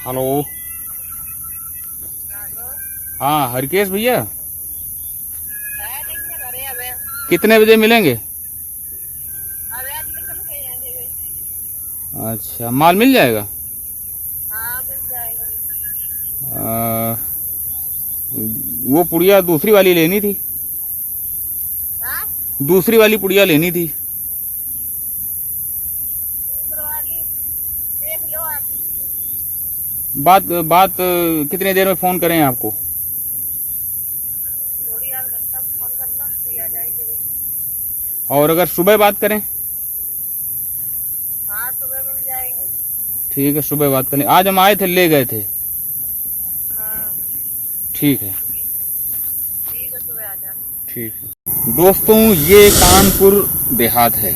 Hello. हाँ हरकेश भैया, कितने बजे मिलेंगे? अच्छा, माल मिल जाएगा? हाँ मिल जाएगा। वो पुड़िया दूसरी वाली लेनी थी। हाँ? दूसरी वाली पुड़िया लेनी थी। दूसरी वाली देख लो आप। बात कितनी देर में फोन करें आपको? थोड़ी और घंटा फोन करना फिर आ जाएगी। और अगर सुबह बात करें? हाँ सुबह मिल जाएगी। ठीक है, सुबह बात करें। आज हम आए थे, ले गए थे। हाँ ठीक है, ठीक है, सुबह आ जाना। ठीक है। दोस्तों, ये कानपुर देहात है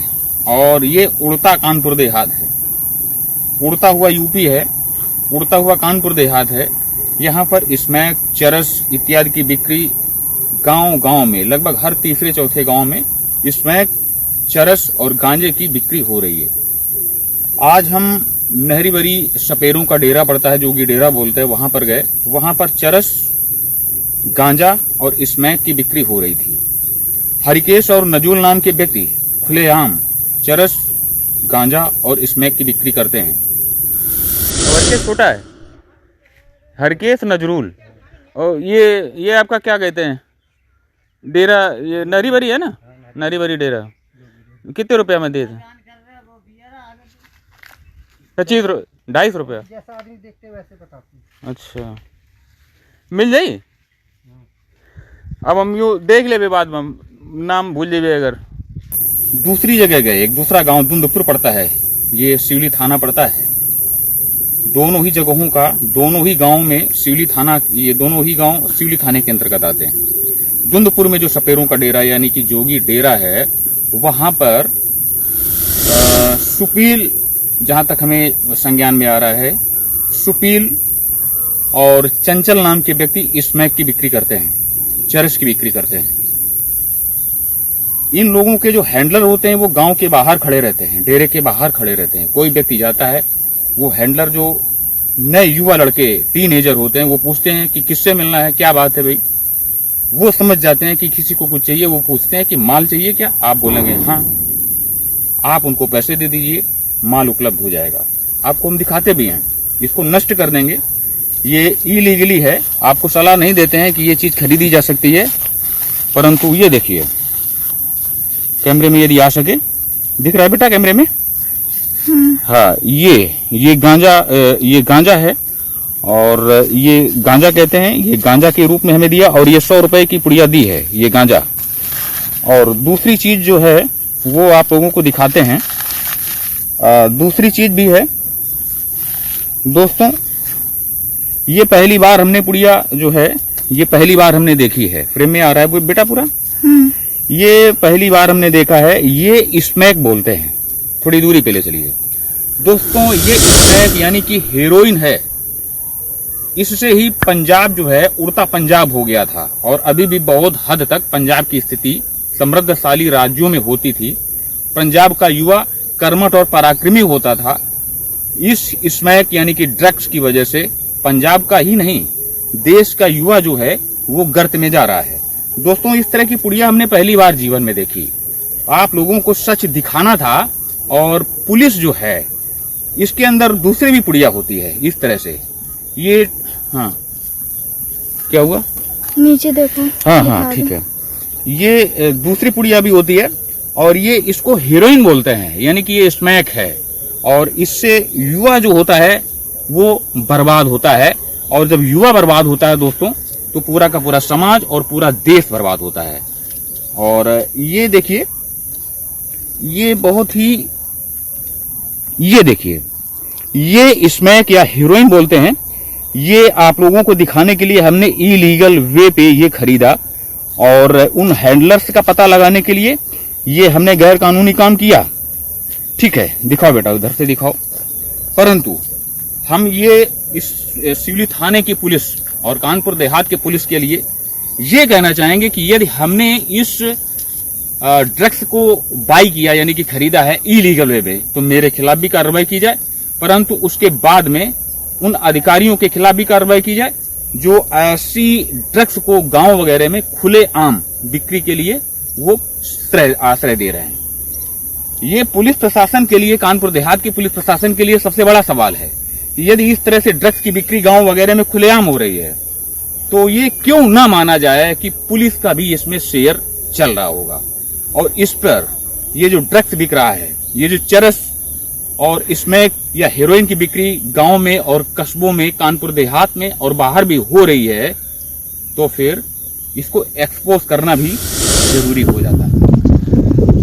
और ये उड़ता कानपुर देहात है। उड़ता हुआ यूपी है, उड़ता हुआ कानपुर देहात है। यहाँ पर स्मैक, चरस इत्यादि की बिक्री गांव-गांव में, लगभग हर तीसरे चौथे गांव में स्मैक, चरस और गांजे की बिक्री हो रही है। आज हम नहरीवरी सपेरों का डेरा पड़ता है, जोगी डेरा बोलते हैं, वहां पर गए। वहां पर चरस, गांजा और स्मैक की बिक्री हो रही थी। हरिकेश और नजूल नाम के व्यक्ति खुलेआम चरस, गांजा और स्मैक की बिक्री करते हैं। हरकेश छोटा है, हरकेश नजरूल। और ये आपका क्या कहते हैं डेरा? ये नहरीवरी है ना? नहरीवरी डेरा। कितने रुपया में देते? 25 250 रुपया। जैसा आदमी देखते वैसे बताते। अच्छा, मिल जाई। अब हम यू देख ले बाद में, नाम भूल जाइए। अगर दूसरी जगह गए, एक दूसरा गांव दुंदपुर पड़ता है, ये सिवली थाना पड़ता है। दोनों ही जगहों का, दोनों ही गांव में सिवली थाना, ये दोनों ही गांव सिवली थाने के अंतर्गत आते हैं। दुंदपुर में जो सपेरों का डेरा यानी कि जोगी डेरा है, वहां पर सुपील, जहां तक हमें संज्ञान में आ रहा है, सुपील और चंचल नाम के व्यक्ति स्मैक की बिक्री करते हैं, चरस की बिक्री करते हैं। इन लोगों के जो हैंडलर होते हैं वो गांव के बाहर खड़े रहते हैं, डेरे के बाहर खड़े रहते हैं। कोई व्यक्ति जाता है, वो हैंडलर जो नए युवा लड़के, टीनेजर होते हैं, वो पूछते हैं कि किससे मिलना है, क्या बात है भाई। वो समझ जाते हैं कि किसी को कुछ चाहिए। वो पूछते हैं कि माल चाहिए क्या? आप बोलेंगे हाँ, आप उनको पैसे दे दीजिए, माल उपलब्ध हो जाएगा। आपको हम दिखाते भी हैं, इसको नष्ट कर देंगे। ये इलीगली है, आपको सलाह नहीं देते हैं कि ये चीज खरीदी जा सकती है, परंतु ये देखिए, कैमरे में यदि आ सके, दिख रहा है बेटा कैमरे में? हाँ, ये गांजा है और ये गांजा कहते हैं। ये गांजा के रूप में हमें दिया और ये 100 रुपए की पुड़िया दी है, ये गांजा। और दूसरी चीज जो है वो आप लोगों को दिखाते हैं। दूसरी चीज भी है दोस्तों, ये पहली बार हमने पुड़िया जो है, ये पहली बार हमने देखी है। फ्रेम में आ रहा है वो बेटा पूरा? ये पहली बार हमने देखा है। ये स्मैक बोलते हैं। थोड़ी दूरी पे ले चलिए दोस्तों। ये स्मैक यानी कि हेरोइन है। इससे ही पंजाब जो है उड़ता पंजाब हो गया था और अभी भी बहुत हद तक पंजाब की स्थिति समृद्धशाली राज्यों में होती थी। पंजाब का युवा कर्मठ और पराक्रमी होता था। इस स्मैक यानी कि ड्रग्स की वजह से पंजाब का ही नहीं, देश का युवा जो है वो गर्त में जा रहा है। दोस्तों, इस तरह की पुड़िया हमने पहली बार जीवन में देखी। आप लोगों को सच दिखाना था। और पुलिस जो है, इसके अंदर दूसरी भी पुड़िया होती है इस तरह से। ये हाँ, क्या हुआ? नीचे देखो। हाँ, ठीक है। ये दूसरी पुड़िया भी होती है और ये इसको हीरोइन बोलते हैं, यानी कि ये स्मैक है। और इससे युवा जो होता है वो बर्बाद होता है। और जब युवा बर्बाद होता है दोस्तों, तो पूरा का पूरा समाज और पूरा देश बर्बाद होता है। और ये देखिए, ये बहुत ही, ये देखिए, ये स्मैक या हीरोइन बोलते हैं। ये आप लोगों को दिखाने के लिए हमने इलीगल वे पे ये खरीदा और उन हैंडलर्स का पता लगाने के लिए ये हमने गैर कानूनी काम किया। ठीक है, दिखाओ बेटा, उधर से दिखाओ। परंतु हम ये इस सिवली थाने की पुलिस और कानपुर देहात के पुलिस के लिए ये कहना चाहेंगे कि यदि हमने इस ड्रग्स को बाई किया यानी कि खरीदा है इलीगल वे में, तो मेरे खिलाफ भी कार्रवाई की जाए। परंतु उसके बाद में उन अधिकारियों के खिलाफ भी कार्रवाई की जाए जो ऐसी ड्रग्स को गांव वगैरह में खुलेआम बिक्री के लिए वो आश्रय दे रहे हैं। ये पुलिस प्रशासन के लिए, कानपुर देहात के पुलिस प्रशासन के लिए सबसे बड़ा सवाल है कि यदि इस तरह से ड्रग्स की बिक्री गांव वगैरह में खुलेआम हो रही है तो ये क्यों ना माना जाए कि पुलिस का भी इसमें शेयर चल रहा होगा। और इस पर ये जो ड्रग्स बिक रहा है, ये जो चरस और स्मैक या हेरोइन की बिक्री गांव में और कस्बों में, कानपुर देहात में और बाहर भी हो रही है, तो फिर इसको एक्सपोज करना भी जरूरी हो जाता है।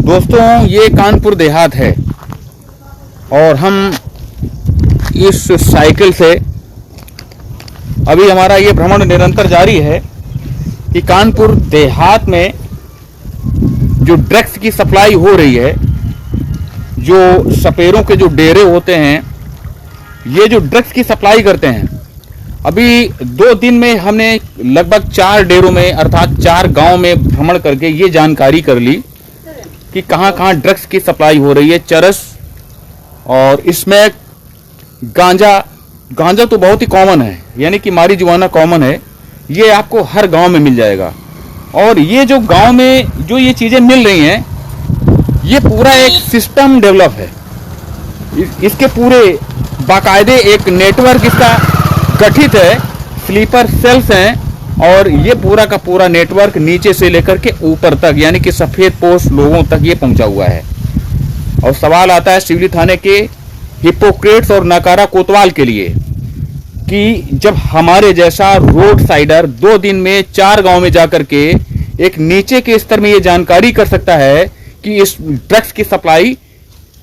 दोस्तों, ये कानपुर देहात है और हम इस साइकिल से अभी हमारा ये भ्रमण निरंतर जारी है कि कानपुर देहात में जो ड्रग्स की सप्लाई हो रही है, जो सपेरों के जो डेरे होते हैं, ये जो ड्रग्स की सप्लाई करते हैं, अभी 2 दिन में हमने लगभग 4 डेरों में अर्थात 4 गांव में भ्रमण करके ये जानकारी कर ली कि कहां कहां ड्रग्स की सप्लाई हो रही है। चरस और इसमें गांजा तो बहुत ही कॉमन है, यानी कि मारिजुआना कॉमन है, ये आपको हर गांव में मिल जाएगा। और ये जो गांव में जो ये चीजें मिल रही हैं, ये पूरा एक सिस्टम डेवलप है। इसके पूरे बाकायदे एक नेटवर्क इसका गठित है, स्लीपर सेल्स हैं और ये पूरा का पूरा नेटवर्क नीचे से लेकर के ऊपर तक, यानी कि सफेद पोस्ट लोगों तक ये पहुंचा हुआ है। और सवाल आता है सिवली थाने के हिपोक्रेट्स और नाकारा कोतवाल के लिए कि जब हमारे जैसा रोड साइडर 2 दिन में 4 गांव में जाकर के एक नीचे के स्तर में ये जानकारी कर सकता है कि इस ड्रग्स की सप्लाई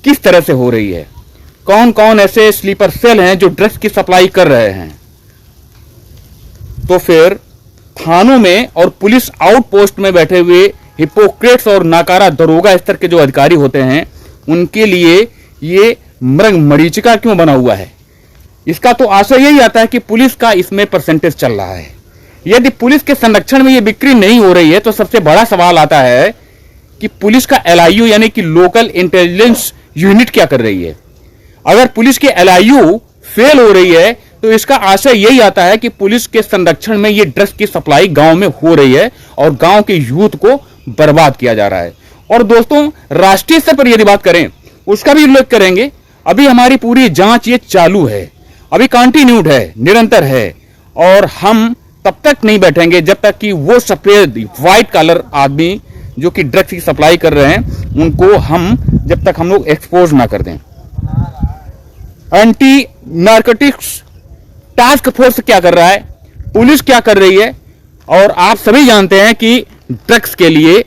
किस तरह से हो रही है, कौन कौन ऐसे स्लीपर सेल हैं जो ड्रग्स की सप्लाई कर रहे हैं, तो फिर थानों में और पुलिस आउटपोस्ट में बैठे हुए हिपोक्रेट्स और नाकारा दरोगा स्तर के जो अधिकारी होते हैं, उनके लिए ये मृग मरीचिका क्यों बना हुआ है। इसका तो आशय यही आता है कि पुलिस का इसमें परसेंटेज चल रहा है। यदि पुलिस के संरक्षण में ये बिक्री नहीं हो रही है तो सबसे बड़ा सवाल आता है कि पुलिस का LIU यानी कि लोकल इंटेलिजेंस यूनिट क्या कर रही है। अगर पुलिस की LIU फेल हो रही है तो इसका आशय यही आता है कि पुलिस के संरक्षण में ये ड्रग्स की सप्लाई गांव में हो रही है और गांव के यूथ को बर्बाद किया जा रहा है। और दोस्तों, राष्ट्रीय स्तर पर यदि बात करें उसका भी उल्लेख करेंगे। अभी हमारी पूरी जांच ये चालू है, अभी कंटिन्यूड है, निरंतर है, और हम तब तक नहीं बैठेंगे जब तक कि वो सफेद व्हाइट कलर आदमी जो कि ड्रग्स की सप्लाई कर रहे हैं उनको जब तक हम लोग एक्सपोज ना कर दें। एंटी नारकोटिक्स टास्क फोर्स क्या कर रहा है, पुलिस क्या कर रही है, और आप सभी जानते हैं कि ड्रग्स के लिए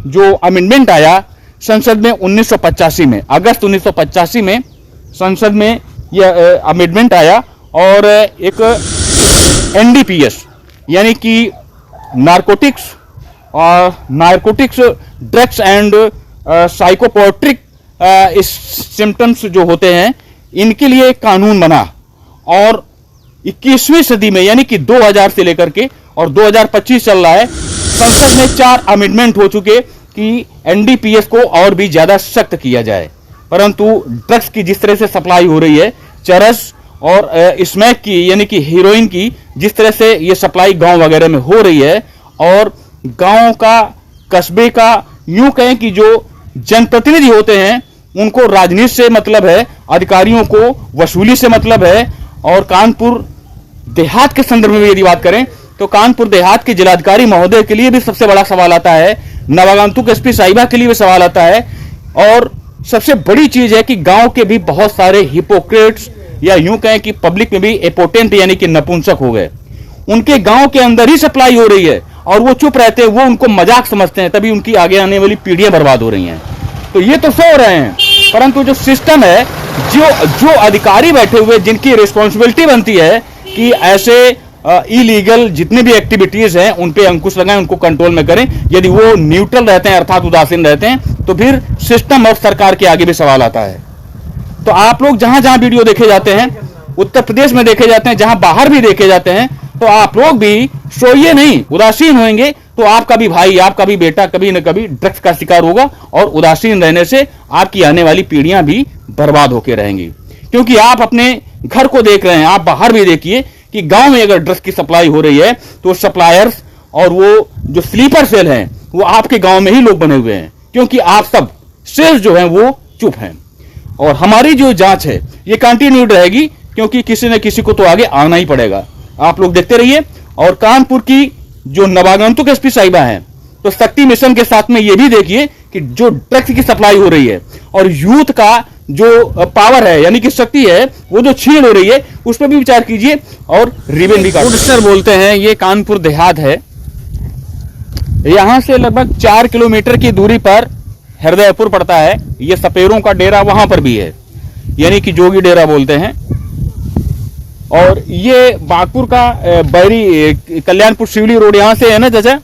जो अमेंडमेंट आया संसद में 1985 में, अगस्त 1985 में संसद में यह अमेंडमेंट आया और एक NDPS यानी कि नारकोटिक्स ड्रग्स एंड साइकोपोट्रिक सिम्टम्स जो होते हैं, इनके लिए एक कानून बना। और 21वीं सदी में यानी कि 2000 से लेकर के और 2025 चल रहा है, संसद में 4 अमेंडमेंट हो चुके कि NDPS को और भी ज्यादा सख्त किया जाए। परंतु ड्रग्स की जिस तरह से सप्लाई हो रही है, चरस और स्मैक की यानी कि हीरोइन की जिस तरह से ये सप्लाई गांव वगैरह में हो रही है, और गांव का, कस्बे का, यूं कहें कि जो जनप्रतिनिधि होते हैं उनको राजनीति से मतलब है, अधिकारियों को वसूली से मतलब है। और कानपुर देहात के संदर्भ में यदि बात करें तो कानपुर देहात के जिलाधिकारी महोदय के लिए भी सबसे बड़ा सवाल आता है, नवागंतुक SP साहिबा के लिए भी सवाल आता है, और सबसे बड़ी चीज है कि गांव के भी बहुत सारे हिपोक्रेट्स या यूं कहें कि पब्लिक में भी एपोटेंट यानी कि नपुंसक हो गए, उनके गांव के अंदर ही सप्लाई हो रही है और वो चुप रहते हैं, वो उनको मजाक समझते हैं, तभी उनकी आगे आने वाली पीढ़ियां बर्बाद हो रही हैं। तो ये तो सो रहे हैं, परंतु जो सिस्टम है, जो अधिकारी बैठे हुए जिनकी रिस्पॉन्सिबिलिटी बनती है कि ऐसे इलीगल जितने भी एक्टिविटीज हैं उन पे अंकुश लगाएं, उनको कंट्रोल में करें। यदि वो न्यूट्रल रहते हैं अर्थात उदासीन रहते हैं तो फिर सिस्टम और सरकार के आगे भी सवाल आता है। तो आप लोग जहां जहां वीडियो देखे जाते हैं, उत्तर प्रदेश में देखे जाते हैं, जहां बाहर भी देखे जाते हैं, तो आप लोग भी सोइए नहीं, उदासीन होंगे तो आपका भी भाई, आपका भी बेटा कभी न कभी ड्रग्स का शिकार होगा और उदासीन रहने से आपकी आने वाली पीढ़ियां भी बर्बाद होकर रहेंगी। क्योंकि आप अपने घर को देख रहे हैं, आप बाहर भी देखिए कि गांव में अगर ड्रग्स की सप्लाई हो रही है तो सप्लायर्स और वो जो स्लीपर सेल हैं वो आपके गांव में ही लोग बने हुए हैं, क्योंकि आप सब सेल्स जो हैं वो चुप हैं। और हमारी जो जांच है ये कंटिन्यूड रहेगी, क्योंकि किसी न किसी को तो आगे आना ही पड़ेगा। आप लोग देखते रहिए। और कानपुर की जो नवागंतुक एसपी साहिबा हैं तो शक्ति मिशन के साथ में ये भी देखिए कि जो ड्रग्स की सप्लाई हो रही है और यूथ का जो पावर है यानी कि शक्ति है वो जो छीन हो रही है उस पर भी विचार कीजिए और रिबन भी काटिए। बोलते हैं ये कानपुर देहात है। यहां से लगभग 4 किलोमीटर की दूरी पर हृदयपुर पड़ता है। ये सपेरों का डेरा वहां पर भी है, यानी कि जोगी डेरा बोलते हैं। और ये बागपुर का बैरी कल्याणपुर सिवली रोड यहां से है ना चाचा?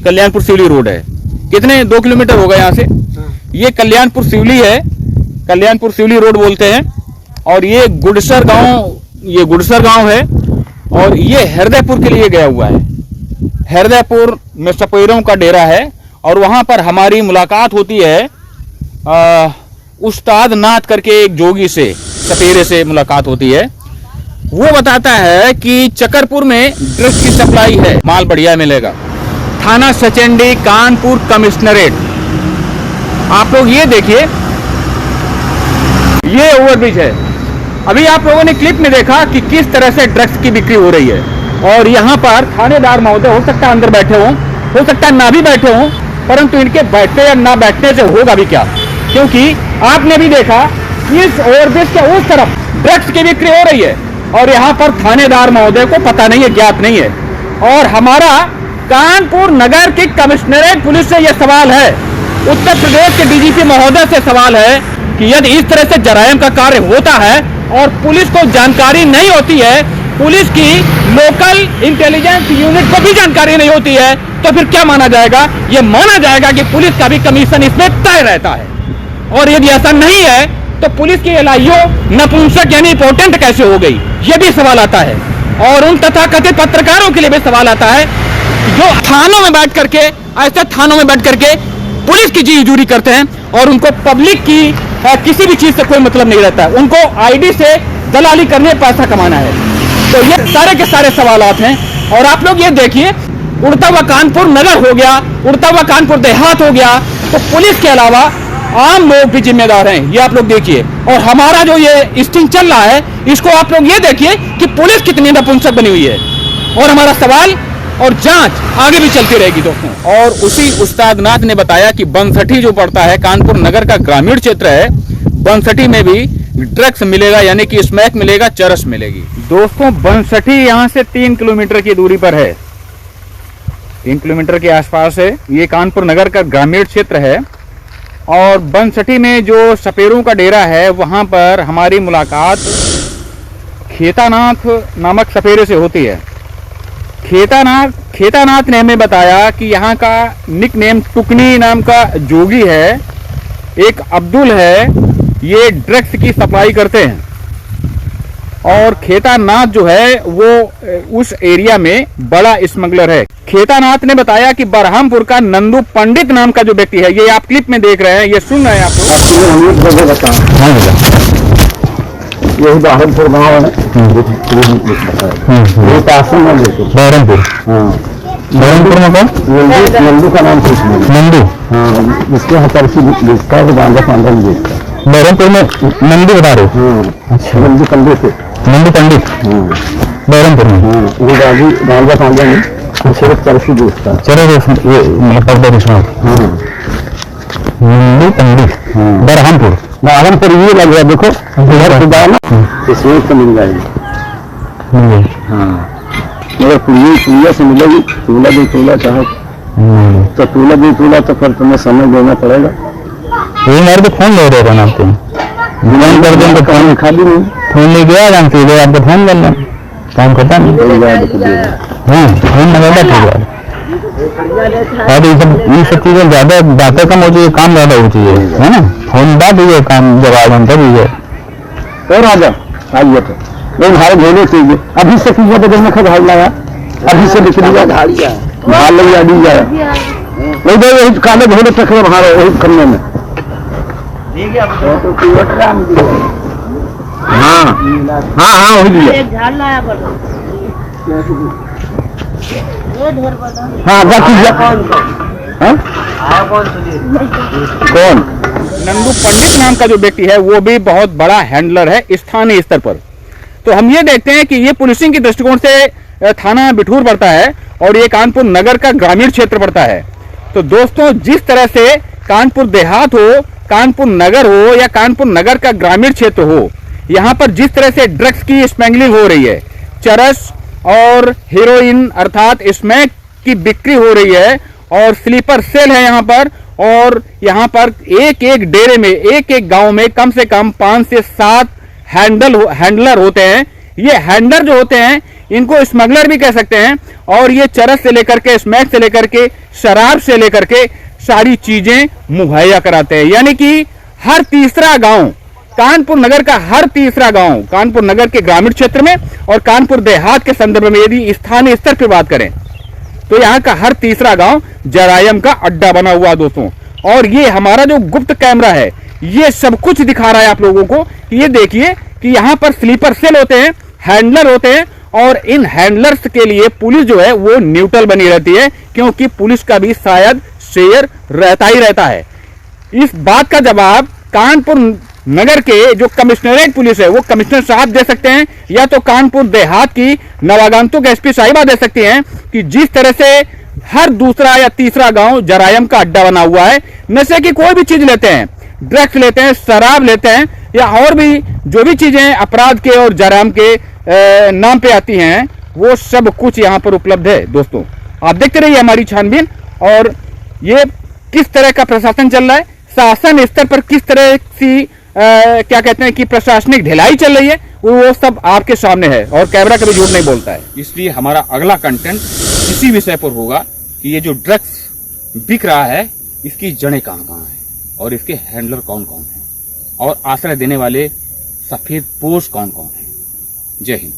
कल्याणपुर सिवली रोड है। कितने 2 किलोमीटर होगा यहां से? ये कल्याणपुर सिवली है, कल्याणपुर सिवली रोड बोलते हैं। और ये गुडसर गांव है। और ये हृदयपुर के लिए गया हुआ है। हृदयपुर में सपेरों का डेरा है और वहां पर हमारी मुलाकात होती है उस्ताद नाथ करके एक जोगी से, सपेरे से मुलाकात होती है। वो बताता है कि चकरपुर में ड्रग्स की सप्लाई है, माल बढ़िया मिलेगा। थाना सचंडी कानपुर कमिश्नरेट। आप लोग ये देखिए, ये ओवरब्रिज है। अभी आप लोगों ने क्लिप में देखा कि किस तरह से ड्रग्स की बिक्री हो रही है। और यहाँ पर थानेदार महोदय हो सकता है अंदर बैठे हों, हो सकता है ना भी बैठे हों, परंतु इनके बैठने या ना बैठने से होगा भी क्या, क्योंकि आपने भी देखा इस ओवरब्रिज के उस तरफ ड्रग्स की बिक्री हो रही है और यहाँ पर थानेदार महोदय को पता नहीं है, ज्ञात नहीं है। और हमारा कानपुर नगर की कमिश्नरेट पुलिस से यह सवाल है, उत्तर प्रदेश के डीजीपी महोदय से सवाल है कि यदि इस तरह से जराइम का कार्य होता है और पुलिस को जानकारी नहीं होती है, पुलिस की लोकल इंटेलिजेंस यूनिट को भी जानकारी नहीं होती है, तो फिर क्या माना जाएगा? यह माना जाएगा कि पुलिस का भी कमीशन इसमें तय रहता है। और यदि ऐसा नहीं है तो पुलिस की एलआईओ नपुंसक यानी इंपोर्टेंट कैसे हो गई, यह भी सवाल आता है। और उन तथाकथित पत्रकारों के लिए भी सवाल आता है जो थानों में बैठ करके, ऐसे थानों में बैठ करके पुलिस की जी हजूरी करते हैं और उनको पब्लिक की किसी भी चीज से कोई मतलब नहीं रहता है, उनको आईडी से दलाली करने पैसा कमाना है। तो ये सारे के सारे सवालात हैं। और आप लोग ये देखिए, उड़ता हुआ कानपुर नगर हो गया, उड़ता हुआ कानपुर देहात हो गया, तो पुलिस के अलावा आम लोग भी जिम्मेदार हैं, ये आप लोग देखिए। और हमारा जो ये स्टिंग चल रहा है, इसको आप लोग ये देखिए कि पुलिस कितनी नपुंसक बनी हुई है। और हमारा सवाल और जांच आगे भी चलती रहेगी दोस्तों। और उसी उस्ताद नाथ ने बताया कि बनसठी जो पड़ता है, कानपुर नगर का ग्रामीण क्षेत्र है, बनसठी में भी ड्रग्स मिलेगा, यानी कि स्मैक मिलेगा, चरस मिलेगी। दोस्तों बनसठी यहाँ से 3 किलोमीटर की दूरी पर है, 3 किलोमीटर के आसपास है। ये कानपुर नगर का ग्रामीण क्षेत्र है। और बनसठी में जो सपेरों का डेरा है वहां पर हमारी मुलाकात खेतानाथ नामक सपेरे से होती है। खेतानाथ ने हमें बताया कि यहाँ का निक नेम टुकनी नाम का जोगी है, एक अब्दुल है, ये ड्रग्स की सप्लाई करते हैं। और खेतानाथ जो है वो उस एरिया में बड़ा स्मगलर है। खेतानाथ ने बताया कि बरहमपुर का नंदू पंडित नाम का जो व्यक्ति है, ये आप क्लिप में देख रहे हैं, ये सुन रहे हैं आप लोग। यही बरहमपुर गाँव है, बरहमपुर में कौन? नंदू का नाम पूछ नंदू, हाँ, इसके यहाँ तरसी बेचता है, बांधा पांधा में बेचता है। बरहमपुर में नंदू बता रहे हो? अच्छा, नंदू पंडित, नंदू पंडित बरहमपुर में। वो गाजी बांधा पांधा में सिर्फ तरसी बेचता है। चलो ये नंदू पंडित बरहमपुर ये लग रहा है, देखो इधर खुदा ना, इसमें तो मिल जाएगी। हाँ, मगर पुलिया से मिलेगी, तूला भी तूला चाहो तो तूला भी तूला, तो फिर तुम्हें समय देना पड़ेगा। ये मेरे को फोन ले रहे ना, तुम डिमांड कर देंगे तो काम खाली नहीं, फोन ले गया जानते हो, आपको फोन कर लें, काम करता नहीं। हाँ फोन लगाता ठीक है। और ये सब चीजें ज्यादा बातें कम हो चाहिए, काम ज्यादा हो चाहिए, है ना। फोन बात हुई है, काम जवाब हम तभी है। और राजा आइए तो नहीं भाई बोले चाहिए, अभी से कीजिए तो जब मैं भाई लाया, अभी से निकल गया भाल लग अभी जाए वही दो, वही काले घोड़े तक वहां वही करने में। हाँ हाँ हाँ वही लिया। एक झाड़ लाया बड़ा ये ढेर बड़ा हाँ बस हाँ? कौन नंदू पंडित नाम का जो व्यक्ति है वो भी बहुत बड़ा हैंडलर है स्थानीय स्तर पर। तो हम ये देखते हैं कि ये पुलिसिंग के दृष्टिकोण से थाना बिठूर पड़ता है और ये कानपुर नगर का ग्रामीण क्षेत्र पड़ता है। तो दोस्तों जिस तरह से कानपुर देहात हो, कानपुर नगर हो या कानपुर नगर का ग्रामीण क्षेत्र हो, यहाँ पर जिस तरह से ड्रग्स की स्मगलिंग हो रही है, चरस और हीरोइन अर्थात स्मैक की बिक्री हो रही है और स्लीपर सेल है यहाँ पर। और यहाँ पर एक एक डेरे में, एक एक गांव में कम से कम 5 से 7 हैंडलर होते हैं। ये हैंडलर जो होते हैं इनको स्मगलर भी कह सकते हैं। और ये चरस से लेकर के, स्मैक से लेकर के, शराब से लेकर के सारी चीजें मुहैया कराते हैं। यानी कि हर तीसरा गांव, कानपुर नगर का हर तीसरा गांव, कानपुर नगर के ग्रामीण क्षेत्र में और कानपुर देहात के संदर्भ में यदि स्थानीय स्तर पर बात करें तो यहाँ का हर तीसरा गांव जरायम का अड्डा बना हुआ दोस्तों। और ये हमारा जो गुप्त कैमरा है ये सब कुछ दिखा रहा है आप लोगों को। ये देखिए कि यहाँ पर स्लीपर सेल होते हैं, हैंडलर होते हैं और इन हैंडलर्स के लिए पुलिस जो है वो न्यूट्रल बनी रहती है, क्योंकि पुलिस का भी शायद शेयर रहता ही रहता है। इस बात का जवाब कानपुर नगर के जो कमिश्नरेट पुलिस है वो कमिश्नर साहब दे सकते हैं, या तो कानपुर देहात की नवागंतुक एसपी साहिबा दे सकती हैं कि जिस तरह से हर दूसरा या तीसरा गांव जरायम का अड्डा बना हुआ है। नशे की कोई भी चीज लेते हैं, ड्रग्स लेते हैं, शराब लेते हैं या और भी जो भी चीजें अपराध के और जरायम के नाम पे आती हैं, वो सब कुछ यहाँ पर उपलब्ध है। दोस्तों आप देखते रहिए हमारी छानबीन। और ये किस तरह का प्रशासन चल रहा है, शासन स्तर पर किस तरह की क्या कहते हैं कि प्रशासनिक ढिलाई चल रही है, वो सब आपके सामने है और कैमरा कभी झूठ नहीं बोलता है। इसलिए हमारा अगला कंटेंट इसी विषय पर होगा कि ये जो ड्रग्स बिक रहा है इसकी जड़ें कहाँ कहाँ हैं और इसके हैंडलर कौन कौन हैं और आश्रय देने वाले सफेद पोश कौन कौन हैं। जय हिंद।